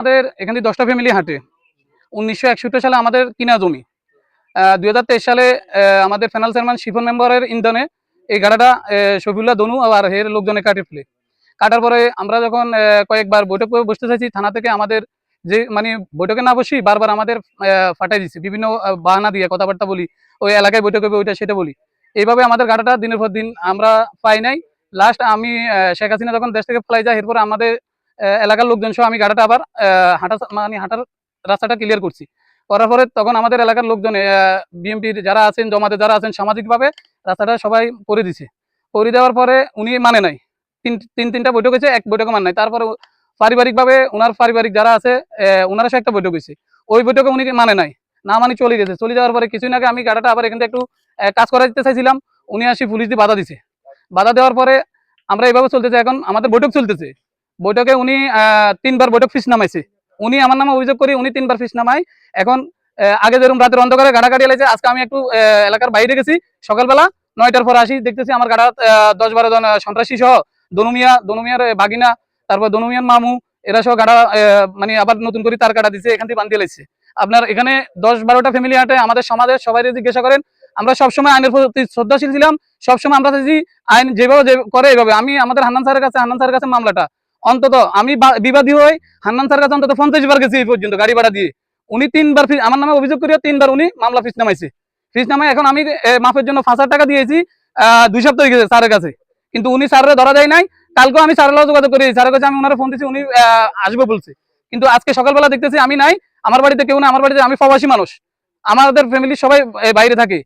আমাদের এখানে 10টা ফ্যামিলি হাঁটে। 1961 সালে আমাদের কিনা জমি। 2023 সালে আমাদের প্যানেল চেয়ারম্যান শিফন মেম্বারের ইন্ধনে এই গাড়াটা শফিউল্লাহ দনু আর হের লোকজনে কাটে ফেলে। কাটার পরে আমরা যখন কয়েকবার বৈঠক বসতে চাইছি, থানা থেকে আমাদের যে মানে বৈঠকে না বসি বারবার আমাদের ফাটাই দিচ্ছে, বিভিন্ন বাহানা দিয়ে কথাবার্তা বলি, ওই এলাকায় বৈঠক হবে ওইটা সেটা বলি। এইভাবে আমাদের গাড়াটা দিনের পর দিন আমরা পাই নাই। লাস্ট আমি শেখ হাসিনা যখন দেশ থেকে ফেলাই যায়, এরপর আমাদের এলাকার লোকজন সহ আমি গাড়াটা আবার হাঁটার রাস্তাটা ক্লিয়ার করছি। করার পরে তখন আমাদের এলাকার লোকজন বিএনপির যারা আছেন, জমাতে যারা আছেন, সামাজিকভাবে রাস্তাটা সবাই করে দিছে। করে দেওয়ার পরে উনি মানে নাই। তিনটা বৈঠক হয়েছে, এক বৈঠকে মানে নাই। তারপরে পারিবারিকভাবে ওনার পারিবারিক যারা আছে ওনারা সে একটা বৈঠক হয়েছে, ওই বৈঠকে উনি মানে নাই, না মানে চলে গেছে। চলে যাওয়ার পরে কিছুদিন আগে আমি গাড়াটা আবার এখান থেকে একটু কাজ করা দিতে চাইছিলাম, উনি আসি পুলিশ দিয়ে বাধা দিছে। বাধা দেওয়ার পরে আমরা এইভাবে চলতেছে, এখন আমাদের বৈঠক চলতেছে। বৈঠকে উনি 3বার বৈঠক ফিস নামাইছে। উনি আমার নামে অভিযোগ করি উনি 3বার ফিস নামায়। এখন আগে যেরকম রাতের অন্ধকারে গাড়াগাড়ি এলাইছে, আজকে আমি একটু এলাকার বাইরে গেছি, সকালবেলা 9টার পর আসি, দেখতেছি আমার গাড়া 10-12 জন সন্ত্রাসী সহ দনুমিয়ার বাগিনা, তারপর দনুমিয়ার মামু, এরা সহ গাড়া মানে আবার নতুন করে তার কাটা দিচ্ছে, এখান থেকে বান্ধিয়ে লাইছে। আপনার এখানে 10-12টা ফ্যামিলি হাঁটে। আমাদের সমাজের সবাই জিজ্ঞাসা করেন, আমরা সবসময় আইনের প্রতি শ্রদ্ধাশীল ছিলাম। সবসময় আমরা চাইছি আইন যেভাবে করে এইভাবে। আমি আমাদের হান্নান স্যারের কাছে মামলাটা অন্তত আমি বিবাদী হই হান্নান স্যারের কাছে অন্তত 50 বার গেছি এই পর্যন্ত গাড়ি ভাড়া দিয়ে। উনি 3বার আমার নামে অভিযোগ করিয়া 3বার উনি মামলা ফিস নামাইছে। ফিস নামাই এখন আমি মাফের জন্য 5,000 টাকা দিয়েছি। 2 সপ্তাহ হয়ে গেছে স্যারের কাছে, কিন্তু উনি স্যারের ধরা যায় নাই। কালকেও আমি স্যারের যোগাযোগ করি, স্যারের কাছে আমি ওনারা ফোন দিচ্ছি, উনি আসবে বলছে। কিন্তু আজকে সকালবেলা দেখতেছি আমি নাই, আমার বাড়িতে কেউ না। আমার বাড়িতে আমি প্রবাসী মানুষ, আমাদের ফ্যামিলির সবাই বাইরে থাকে।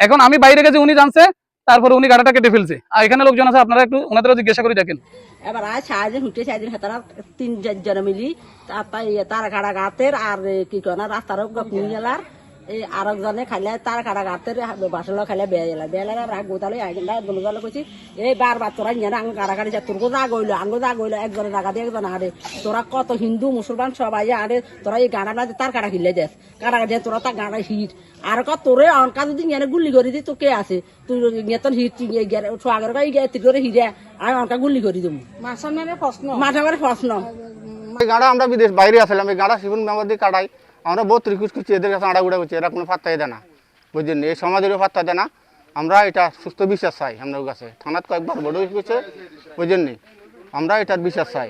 এখন আমি বাইরে গেছি, উনি জানছে, তারপরে উনি গাড়াটা কেটে ফেলছে। আর এখানে লোকজন আছে, আপনারা একটু ওনাদেরও জিজ্ঞাসা করে দেখেন। এবার আজ সারাদিন হুটে সারাদিন হেতারা 3-4 মিলি তার কাটা গাতের আর কি কনা রাস্তার কুমিয়ালার এই আরেকজনে খাইলে তার কাটা গাতের বাসলো খাইলে বেয়ালার রাগ গোতালে আইগা বলগালে কইছি এই বারবার তোরা নিয়ে আং কাটা কাটি যা তোর যা গইলো আঙ্গো যা গইলো একজনের জায়গা দিয়ে একজন আরে তোরা কত হিন্দু মুসলমান সবাই আরে তোরা এই গাড়াটা তার কাটা খিলে দেস কাটা দিয়ে তোরা তার গাড়া হিট আর তোরে অনকা যদি নিয়ে গুলি করে দি তো কে আছে তুই নেতন হিট আগের করে হিরে আমি অনকা গুলি করে দেবো মাথার প্রশ্ন। এই গাড়া আমরা বিদেশ বাইরে আসলাম, এই গাড়া শিবন মেম্বার দিয়ে কাটাই। আমরা বহুত রিকোয়েস্ট করছি, এদের কাছে আড়াগুড়া করছি, এরা কোনো পাত্তাই দেয় না, বুঝলেন। এই সমাজেরও পাত্তা দেয় না। আমরা এটা সুস্থ বিশ্বাস চাই, আপনার কাছে থানাত কয়েকবার বড় করছে, বুঝলেন। আমরা এটার বিশ্বাস চাই।